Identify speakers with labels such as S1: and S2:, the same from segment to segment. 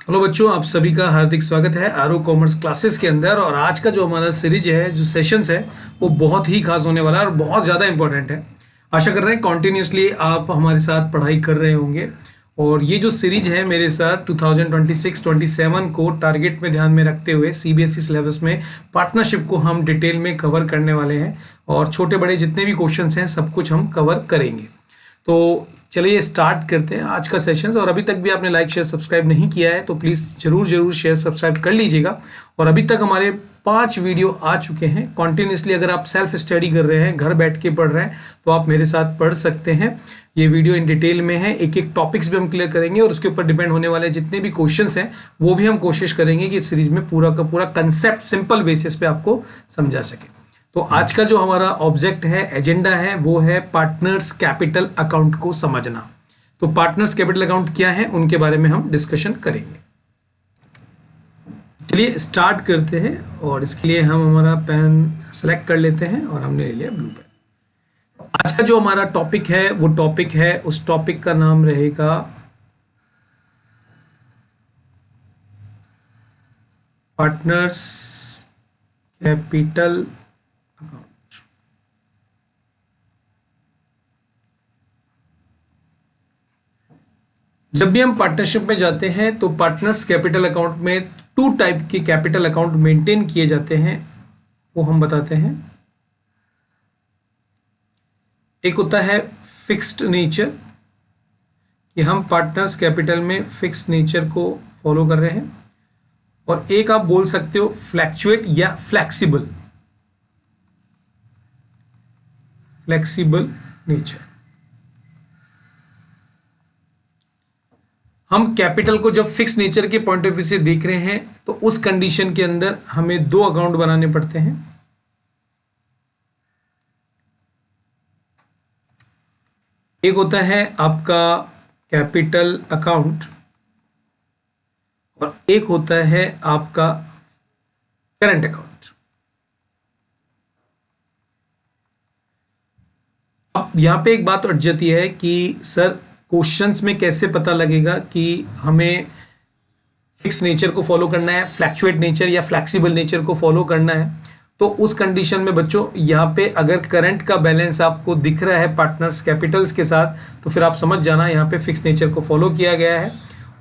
S1: Hello बच्चों, आप सभी का हार्दिक स्वागत है आरो कॉमर्स क्लासेस के अंदर। और आज का जो हमारा सीरीज है, जो सेशंस है, वो बहुत ही खास होने वाला है और बहुत ज़्यादा इंपॉर्टेंट है। आशा कर रहे हैं कॉन्टिन्यूसली आप हमारे साथ पढ़ाई कर रहे होंगे। और ये जो सीरीज है मेरे साथ 2026-27 को टारगेट में ध्यान में रखते हुए सीबीएसई सिलेबस में पार्टनरशिप को हम डिटेल में कवर करने वाले हैं। और छोटे बड़े जितने भी क्वेश्चन हैं सब कुछ हम कवर करेंगे। तो चलिए स्टार्ट करते हैं आज का सेशंस। और अभी तक भी आपने लाइक शेयर सब्सक्राइब नहीं किया है तो प्लीज़ जरूर शेयर सब्सक्राइब कर लीजिएगा। और अभी तक हमारे 5 वीडियो आ चुके हैं कॉन्टिन्यूसली। अगर आप सेल्फ स्टडी कर रहे हैं, घर बैठ के पढ़ रहे हैं, तो आप मेरे साथ पढ़ सकते हैं। ये वीडियो इन डिटेल में है, एक एक टॉपिक्स भी हम क्लियर करेंगे और उसके ऊपर डिपेंड होने वाले जितने भी क्वेश्चंस हैं वो भी हम कोशिश करेंगे कि सीरीज में पूरा का पूरा कंसेप्ट सिंपल बेसिस पे आपको समझा सके। तो आज का जो हमारा ऑब्जेक्ट है, एजेंडा है, वो है पार्टनर्स कैपिटल अकाउंट को समझना। तो पार्टनर्स कैपिटल अकाउंट क्या है, उनके बारे में हम डिस्कशन करेंगे। चलिए स्टार्ट करते हैं। और इसके लिए हम हमारा पेन सेलेक्ट कर लेते हैं और हमने ले लिया ब्लू पेन। आज का जो हमारा टॉपिक है वो टॉपिक है, उस टॉपिक का नाम रहेगा पार्टनर्स कैपिटल अकाउंट। जब भी हम पार्टनरशिप में जाते हैं तो पार्टनर्स कैपिटल अकाउंट में 2 टाइप के कैपिटल अकाउंट मेंटेन किए जाते हैं, वो हम बताते हैं। एक होता है फिक्स्ड नेचर, कि हम पार्टनर्स कैपिटल में फिक्स्ड नेचर को फॉलो कर रहे हैं। और एक आप बोल सकते हो फ्लैक्चुएट या फ्लेक्सिबल नेचर। हम कैपिटल को जब फिक्स नेचर के पॉइंट ऑफ व्यू से देख रहे हैं तो उस कंडीशन के अंदर हमें 2 अकाउंट बनाने पड़ते हैं। एक होता है आपका कैपिटल अकाउंट और एक होता है आपका करंट अकाउंट। अब यहां पे एक बात अट जाती है कि सर क्वेश्चंस में कैसे पता लगेगा कि हमें फिक्स नेचर को फॉलो करना है, फ्लैक्चुएट नेचर या फ्लैक्सिबल नेचर को फॉलो करना है। तो उस कंडीशन में बच्चों यहाँ पे अगर करंट का बैलेंस आपको दिख रहा है पार्टनर्स कैपिटल्स के साथ तो फिर आप समझ जाना यहाँ पे फिक्स नेचर को फॉलो किया गया है।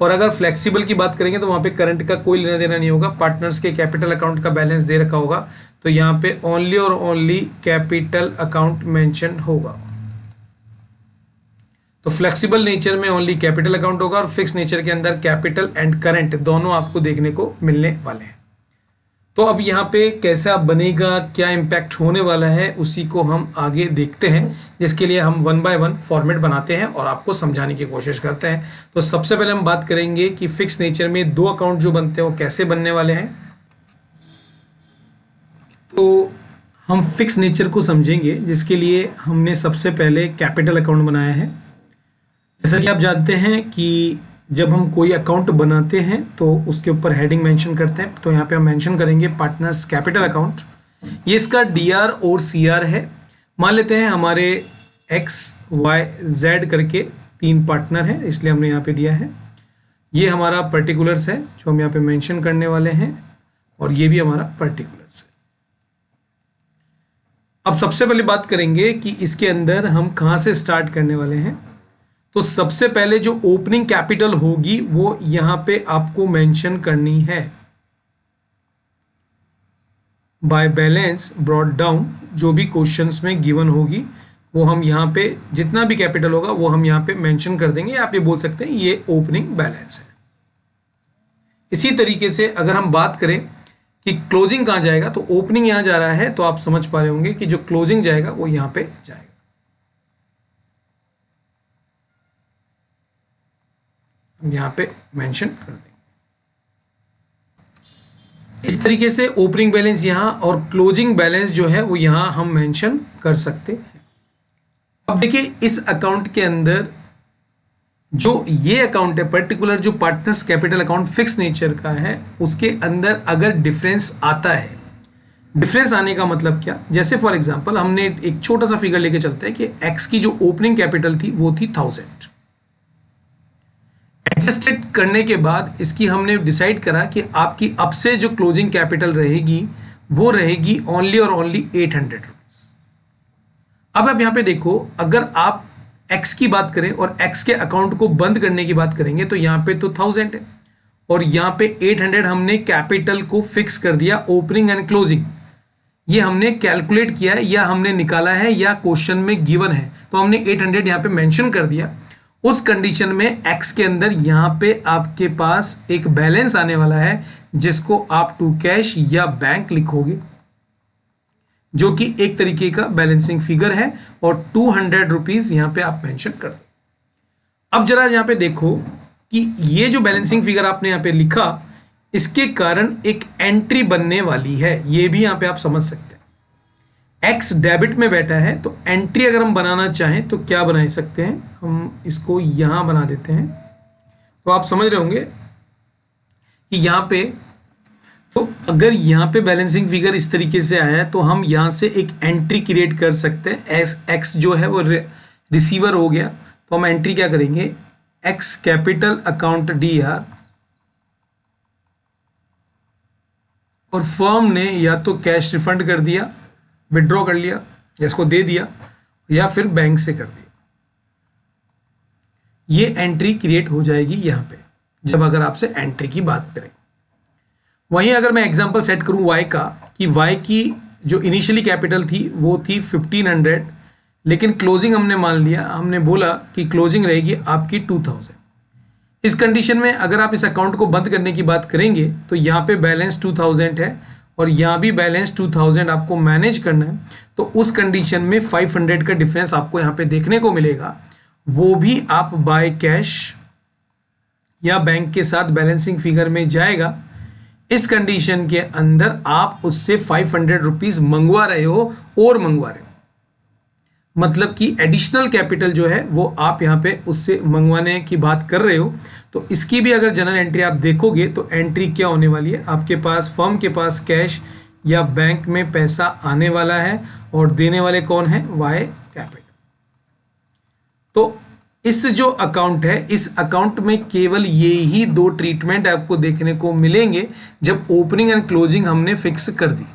S1: और अगर फ्लैक्सिबल की बात करेंगे तो वहाँ पे करंट का कोई लेना देना नहीं होगा, पार्टनर्स के कैपिटल अकाउंट का बैलेंस दे रखा होगा, तो यहाँ पे ओनली और ओनली कैपिटल अकाउंट मेंशन होगा। तो फ्लेक्सिबल नेचर में ओनली कैपिटल अकाउंट होगा और फिक्स नेचर के अंदर कैपिटल एंड करंट दोनों आपको देखने को मिलने वाले हैं। तो अब यहाँ पे कैसा बनेगा, क्या इम्पैक्ट होने वाला है, उसी को हम आगे देखते हैं, जिसके लिए हम 1 बाय 1 फॉर्मेट बनाते हैं और आपको समझाने की कोशिश करते हैं। तो सबसे पहले हम बात करेंगे कि फिक्स नेचर में 2 अकाउंट जो बनते हैं वो कैसे बनने वाले हैं। तो हम फिक्स नेचर को समझेंगे, जिसके लिए हमने सबसे पहले कैपिटल अकाउंट बनाया है। जैसा कि आप जानते हैं कि जब हम कोई अकाउंट बनाते हैं तो उसके ऊपर हेडिंग मेंशन करते हैं। तो यहाँ पे हम मेंशन करेंगे पार्टनर्स कैपिटल अकाउंट। ये इसका डीआर और सीआर है। मान लेते हैं हमारे एक्स वाई जेड करके 3 पार्टनर हैं, इसलिए हमने यहाँ पे दिया है। ये हमारा पर्टिकुलर्स है जो हम यहाँ पे मेंशन करने वाले हैं, और ये भी हमारा पर्टिकुलर्स है। अब सबसे पहले बात करेंगे कि इसके अंदर हम कहाँ से स्टार्ट करने वाले हैं। तो सबसे पहले जो ओपनिंग कैपिटल होगी वो यहां पे आपको मेंशन करनी है। बाय बैलेंस ब्रॉट डाउन, जो भी क्वेश्चंस में गिवन होगी वो हम यहां पे जितना भी कैपिटल होगा वो हम यहां पे मेंशन कर देंगे। आप ये बोल सकते हैं ये ओपनिंग बैलेंस है। इसी तरीके से अगर हम बात करें कि क्लोजिंग कहां जाएगा, तो ओपनिंग यहां जा रहा है तो आप समझ पा रहे होंगे कि जो क्लोजिंग जाएगा वो यहां पे जाएगा। यहां पे मेंशन कर देंगे। इस तरीके से ओपनिंग बैलेंस यहां और क्लोजिंग बैलेंस जो है वो यहां हम मेंशन कर सकते हैं। अब देखिए इस अकाउंट के अंदर जो ये अकाउंट है पर्टिकुलर, जो partners capital account fix nature का है, उसके अंदर अगर डिफरेंस आता है, डिफरेंस आने का मतलब क्या, जैसे फॉर एग्जांपल हमने एक छोटा सा फिगर लेके चलते हैं कि एक्स की जो ओपनिंग कैपिटल थी वो थी 1000 एडजस्टेड करने के बाद इसकी हमने डिसाइड करा कि आपकी अब से जो क्लोजिंग कैपिटल रहेगी वो रहेगी ओनली और ओनली 800 रुपीज। अब आप यहां पे देखो, अगर आप एक्स की बात करें और एक्स के अकाउंट को बंद करने की बात करेंगे तो यहां पे तो 1000 है और यहां पे 800 हमने कैपिटल को फिक्स कर दिया ओपनिंग एंड क्लोजिंग। ये हमने कैलकुलेट किया है या हमने निकाला है या क्वेश्चन में गिवन है, तो हमने 800 यहां पे मेंशन कर दिया। उस कंडीशन में एक्स के अंदर यहां पे आपके पास एक बैलेंस आने वाला है जिसको आप टू कैश या बैंक लिखोगे, जो कि एक तरीके का बैलेंसिंग फिगर है और 200 रुपीज यहां पे आप मेंशन कर दो। अब जरा यहां पे देखो कि ये जो बैलेंसिंग फिगर आपने यहां पे लिखा, इसके कारण एक एंट्री बनने वाली है, ये भी यहां पे आप समझ सकते हैं। एक्स डेबिट में बैठा है तो एंट्री अगर हम बनाना चाहें तो क्या बना सकते हैं, हम इसको यहां बना देते हैं। तो आप समझ रहे होंगे कि यहां पे, तो अगर यहां पे बैलेंसिंग फिगर इस तरीके से आया है तो हम यहां से एक एंट्री क्रिएट कर सकते हैं। एक्स जो है वो रिसीवर हो गया, तो हम एंट्री क्या करेंगे, एक्स कैपिटल अकाउंट DR, और फर्म ने या तो कैश रिफंड कर दिया, विड्रॉ कर लिया, इसको दे दिया, या फिर बैंक से कर दिया। ये एंट्री क्रिएट हो जाएगी यहां पे जब अगर आपसे एंट्री की बात करें। वहीं अगर मैं एग्जांपल सेट करूं वाई का, कि वाई की जो इनिशियली कैपिटल थी वो थी 1500, लेकिन क्लोजिंग हमने मान लिया, हमने बोला कि क्लोजिंग रहेगी आपकी 2000। इस कंडीशन में अगर आप इस अकाउंट को बंद करने की बात करेंगे तो यहाँ पे बैलेंस 2000 है और यहाँ भी बैलेंस 2000 आपको मैनेज करना है, तो उस कंडीशन में 500 का डिफरेंस आपको यहाँ पे देखने को मिलेगा। वो भी आप बाय कैश या बैंक के साथ बैलेंसिंग फिगर में जाएगा। इस कंडीशन के अंदर आप उससे 500 रुपीज मंगवा रहे हो और मंगवा रहे हो, मतलब कि एडिशनल कैपिटल जो है वो आप यहाँ पे उससे मंगवाने की बात कर रहे हो। तो इसकी भी अगर जनरल एंट्री आप देखोगे तो एंट्री क्या होने वाली है, आपके पास फर्म के पास कैश या बैंक में पैसा आने वाला है और देने वाले कौन है, वाई कैपिटल। तो इस जो अकाउंट है, इस अकाउंट में केवल ये ही दो ट्रीटमेंट आपको देखने को मिलेंगे जब ओपनिंग एंड क्लोजिंग हमने फिक्स कर दी।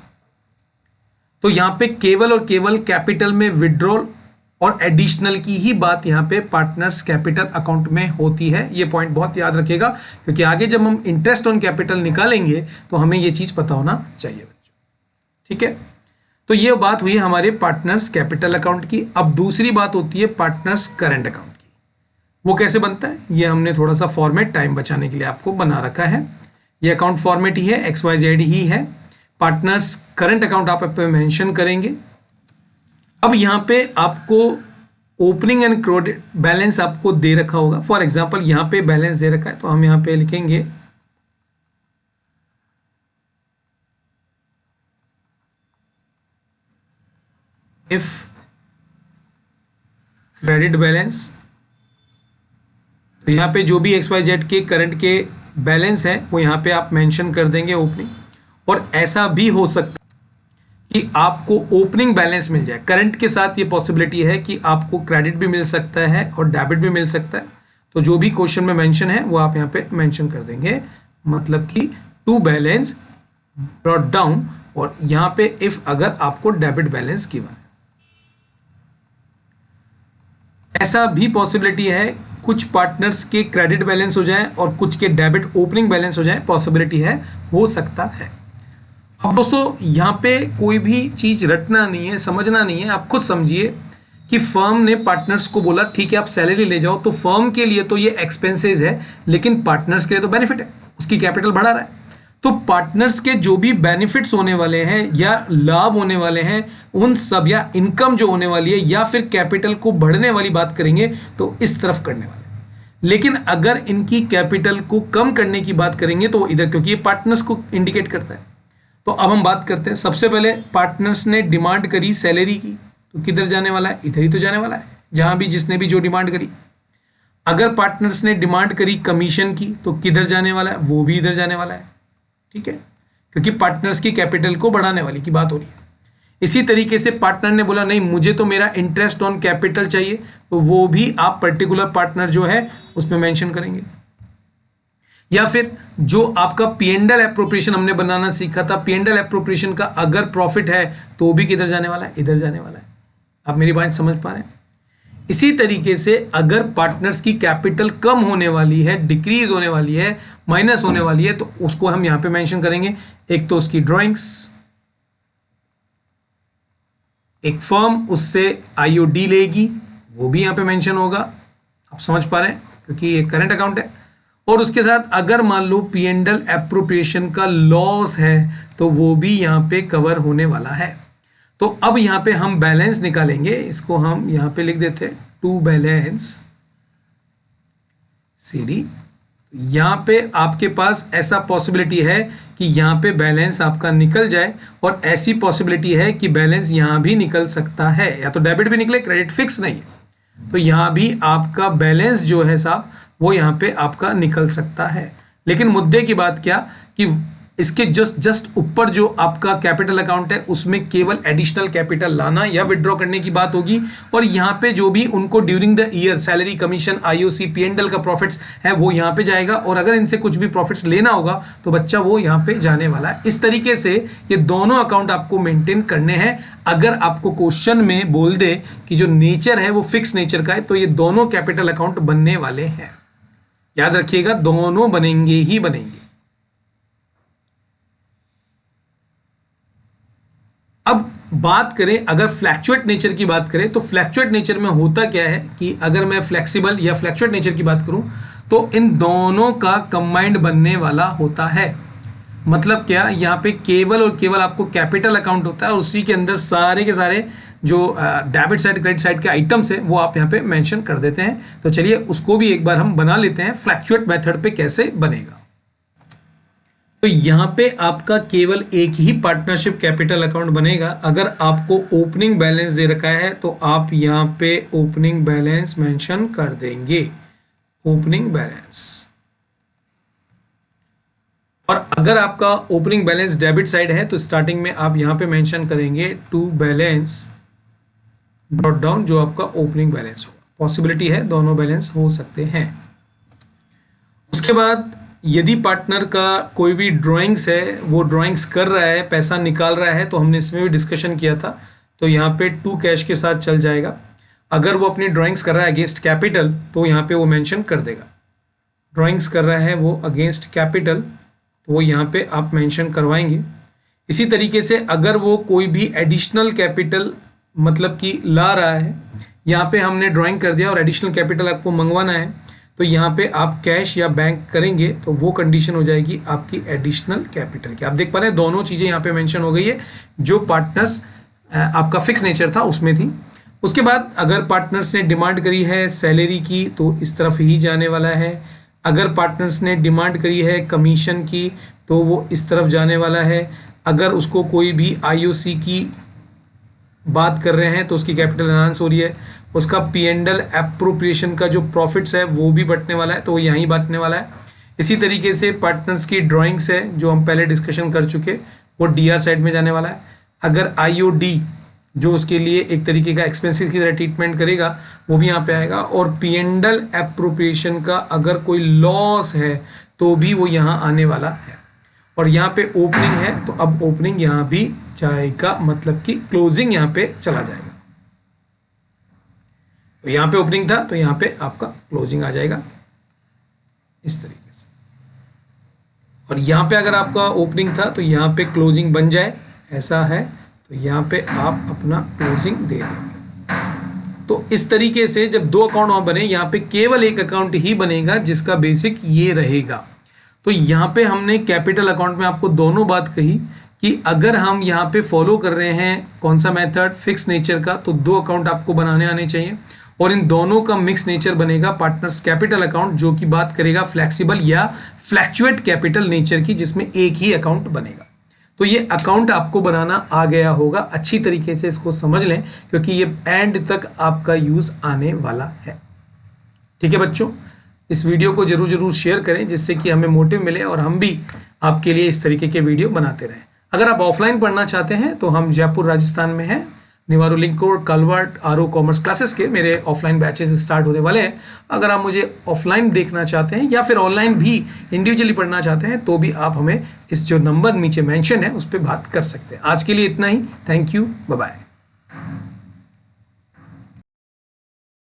S1: तो यहां पे केवल और केवल कैपिटल में विड्रॉल और एडिशनल की ही बात यहां पे पार्टनर्स कैपिटल अकाउंट में होती है। ये पॉइंट बहुत याद रखिएगा, क्योंकि आगे जब हम इंटरेस्ट ऑन कैपिटल निकालेंगे तो हमें ये चीज पता होना चाहिए बच्चों। ठीक है, तो ये बात हुई हमारे पार्टनर्स कैपिटल अकाउंट की। अब दूसरी बात होती है पार्टनर्स करंट अकाउंट की। वो कैसे बनता है, ये हमने थोड़ा सा फॉर्मेट टाइम बचाने के लिए आपको बना रखा है। ये अकाउंट फॉर्मेट ही है, XYZ ही है। पार्टनर्स करंट अकाउंट आप पे मेंशन करेंगे। अब यहाँ पे आपको ओपनिंग एंड क्रेडिट बैलेंस आपको दे रखा होगा। फॉर एग्जांपल यहाँ पे बैलेंस दे रखा है तो हम यहाँ पे लिखेंगे इफ क्रेडिट बैलेंस। तो यहाँ पे जो भी XYZ के करंट के बैलेंस है वो यहाँ पे आप मेंशन कर देंगे ओपनिंग। और ऐसा भी हो सकता है कि आपको ओपनिंग बैलेंस मिल जाए, करंट के साथ ये पॉसिबिलिटी है कि आपको क्रेडिट भी मिल सकता है और डेबिट भी मिल सकता है। तो जो भी क्वेश्चन में मेंशन है वो आप यहाँ पे मेंशन कर देंगे, मतलब कि टू बैलेंस ब्रॉट डाउन, और यहाँ पे इफ अगर आपको डेबिट बैलेंस गिवन है। ऐसा भी पॉसिबिलिटी है कुछ पार्टनर्स के क्रेडिट बैलेंस हो जाए और कुछ के डेबिट ओपनिंग बैलेंस हो जाए, पॉसिबिलिटी है, हो सकता है। अब दोस्तों यहाँ पे कोई भी चीज रटना नहीं है, समझना नहीं है। आप खुद समझिए कि फर्म ने पार्टनर्स को बोला ठीक है आप सैलरी ले जाओ, तो फर्म के लिए तो ये एक्सपेंसेस है, लेकिन पार्टनर्स के लिए तो बेनिफिट है, उसकी कैपिटल बढ़ा रहा है। तो पार्टनर्स के जो भी बेनिफिट्स होने वाले हैं या लाभ होने वाले हैं, उन सब या इनकम जो होने वाली है या फिर कैपिटल को बढ़ने वाली बात करेंगे तो इस तरफ करने वाले। लेकिन अगर इनकी कैपिटल को कम करने की बात करेंगे तो इधर, क्योंकि ये पार्टनर्स को इंडिकेट करता है। तो अब हम बात करते हैं, सबसे पहले पार्टनर्स ने डिमांड करी सैलरी की, तो किधर जाने वाला है, इधर ही तो जाने वाला है, जहां भी जिसने भी जो डिमांड करी। अगर पार्टनर्स ने डिमांड करी कमीशन की तो किधर जाने वाला है, वो भी इधर जाने वाला है। ठीक है, क्योंकि पार्टनर्स की कैपिटल को बढ़ाने वाली की बात हो रही है। इसी तरीके से पार्टनर ने बोला नहीं मुझे तो मेरा इंटरेस्ट ऑन कैपिटल चाहिए, तो वो भी आप पर्टिकुलर पार्टनर जो है उसमें मेंशन करेंगे। या फिर जो आपका P&L एप्रोप्रिएशन हमने बनाना सीखा था, P&L एप्रोप्रिएशन का अगर प्रॉफिट है तो भी किधर जाने वाला है, इधर जाने वाला है। आप मेरी बात समझ पा रहे हैं? इसी तरीके से अगर पार्टनर्स की कैपिटल कम होने वाली है, डिक्रीज होने वाली है, माइनस होने वाली है, तो उसको हम यहां पे मेंशन करेंगे। एक तो उसकी ड्राइंग्स, एक फर्म उससे IOD लेगी, वो भी यहां पे मेंशन होगा। आप समझ पा रहे हैं, क्योंकि ये करंट अकाउंट है। और उसके साथ अगर मान लो P&L एप्रोप्रिएशन का लॉस है तो वो भी यहां पे कवर होने वाला है। तो अब यहां पे हम बैलेंस निकालेंगे, इसको हम यहां पे लिख देते हैं टू बैलेंस CD। यहां पे आपके पास ऐसा पॉसिबिलिटी है कि यहां पे बैलेंस आपका निकल जाए, और ऐसी पॉसिबिलिटी है कि बैलेंस यहां भी निकल सकता है, या तो डेबिट भी निकले, क्रेडिट फिक्स नहीं है, तो यहां भी आपका बैलेंस जो है साहब वो यहां पे आपका निकल सकता है। लेकिन मुद्दे की बात क्या कि इसके जस्ट ऊपर जो आपका कैपिटल अकाउंट है उसमें केवल एडिशनल कैपिटल लाना या विड्रॉ करने की बात होगी, और यहां पे जो भी उनको during the year salary, commission, IOC, P&L का प्रॉफिट्स है वो यहां पे जाएगा, और अगर इनसे कुछ भी प्रॉफिट्स लेना होगा तो बच्चा वो यहां पे जाने वाला है। इस तरीके से ये दोनों अकाउंट आपको मेंटेन करने हैं। अगर आपको क्वेश्चन में बोल दे कि जो नेचर है वो फिक्स नेचर का है, तो ये दोनों कैपिटल अकाउंट बनने वाले हैं। याद रखिएगा, दोनों बनेंगे ही बनेंगे। अब बात करें, अगर फ्लैक्चुएट नेचर की बात करें, तो फ्लैक्चुएट नेचर में होता क्या है कि अगर मैं फ्लेक्सिबल या फ्लैक्चुएट नेचर की बात करूं तो इन दोनों का कंबाइंड बनने वाला होता है। मतलब क्या, यहां पे केवल और केवल आपको कैपिटल अकाउंट होता है, और उसी के अंदर सारे के सारे जो डेबिट साइड, क्रेडिट साइड के आइटम्स है वो आप यहां पे मेंशन कर देते हैं। तो चलिए उसको भी एक बार हम बना लेते हैं, फ्लैक्चुएट मेथड पे कैसे बनेगा। तो यहां पे आपका केवल एक ही पार्टनरशिप कैपिटल अकाउंट बनेगा। अगर आपको ओपनिंग बैलेंस दे रखा है तो आप यहां पे ओपनिंग बैलेंस मेंशन कर देंगे, ओपनिंग बैलेंस। और अगर आपका ओपनिंग बैलेंस डेबिट साइड है तो स्टार्टिंग में आप यहां पे मेंशन करेंगे टू बैलेंस डॉट डाउन, जो आपका ओपनिंग बैलेंस होगा। पॉसिबिलिटी है दोनों बैलेंस हो सकते हैं। उसके बाद यदि पार्टनर का कोई भी ड्राइंग्स है, वो ड्राइंग्स कर रहा है, पैसा निकाल रहा है, तो हमने इसमें भी डिस्कशन किया था, तो यहाँ पे टू कैश के साथ चल जाएगा। अगर वो अपनी ड्राइंग्स कर रहा है अगेंस्ट कैपिटल तो यहाँ पे वो मेंशन कर देगा। ड्राइंग्स कर रहा है वो अगेंस्ट कैपिटल, तो वो यहाँ पे आप मेंशन करवाएंगे। इसी तरीके से अगर वो कोई भी एडिशनल कैपिटल मतलब कि ला रहा है, यहाँ पे हमने ड्राइंग कर दिया और एडिशनल कैपिटल आपको मंगवाना है, तो यहाँ पे आप कैश या बैंक करेंगे तो वो कंडीशन हो जाएगी आपकी एडिशनल कैपिटल की। आप देख पा रहे हैं दोनों चीजें यहाँ पे मेंशन हो गई है, जो पार्टनर्स आपका फिक्स नेचर था उसमें थी। उसके बाद अगर पार्टनर्स ने डिमांड करी है सैलरी की तो इस तरफ ही जाने वाला है। अगर पार्टनर्स ने डिमांड करी है कमीशन की तो वो इस तरफ जाने वाला है। अगर उसको कोई भी IOC की बात कर रहे हैं तो उसकी कैपिटल एनहांस हो रही है। उसका P&L एप्रोप्रिएशन का जो प्रॉफिट्स है वो भी बटने वाला है, तो वो यहीं बटने वाला है। इसी तरीके से पार्टनर्स की ड्राइंग्स है जो हम पहले डिस्कशन कर चुके, वो DR साइड में जाने वाला है। अगर IOD जो उसके लिए एक तरीके का एक्सपेंसिव की तरह ट्रीटमेंट करेगा वो भी यहाँ पे आएगा। और P&L एप्रोप्रिएशन का अगर कोई लॉस है तो भी वो यहाँ आने वाला है। और यहाँ पे ओपनिंग है तो अब ओपनिंग यहाँ भी जाएगा, मतलब कि क्लोजिंग यहाँ पे चला जाएगा। तो यहाँ पे ओपनिंग था तो यहाँ पे आपका क्लोजिंग आ जाएगा इस तरीके से। और यहाँ पे अगर आपका ओपनिंग था तो यहाँ पे क्लोजिंग बन जाए, ऐसा है तो यहाँ पे आप अपना क्लोजिंग दे देंगे। तो इस तरीके से जब दो अकाउंट वहां बने, यहाँ पे केवल एक अकाउंट ही बनेगा जिसका बेसिक ये रहेगा। तो यहाँ पे हमने कैपिटल अकाउंट में आपको दोनों बात कही कि अगर हम यहाँ पे फॉलो कर रहे हैं कौन सा मेथड, फिक्स नेचर का, तो दो अकाउंट आपको बनाने आने चाहिए और इन दोनों का मिक्स नेचर बनेगा पार्टनर्स कैपिटल अकाउंट, जो कि बात करेगा फ्लेक्सिबल या फ्लैक्चुएट कैपिटल नेचर की, जिसमें एक ही अकाउंट बनेगा। तो ये अकाउंट आपको बनाना आ गया होगा, अच्छी तरीके से इसको समझ लें क्योंकि ये एंड तक आपका यूज आने वाला है। ठीक है बच्चों, इस वीडियो को जरूर शेयर करें जिससे कि हमें मोटिव मिले और हम भी आपके लिए इस तरीके के वीडियो बनाते रहें। अगर आप ऑफलाइन पढ़ना चाहते हैं तो हम जयपुर राजस्थान में हैं, निवारू लिंक कोड कालवाट आरो कॉमर्स क्लासेस के मेरे ऑफलाइन बैचेस स्टार्ट होने वाले हैं। अगर आप मुझे ऑफलाइन देखना चाहते हैं या फिर ऑनलाइन भी इंडिविजुअली पढ़ना चाहते हैं तो भी आप हमें इस जो नंबर नीचे मेंशन है उस पर बात कर सकते हैं। आज के लिए इतना ही। Thank you, bye bye.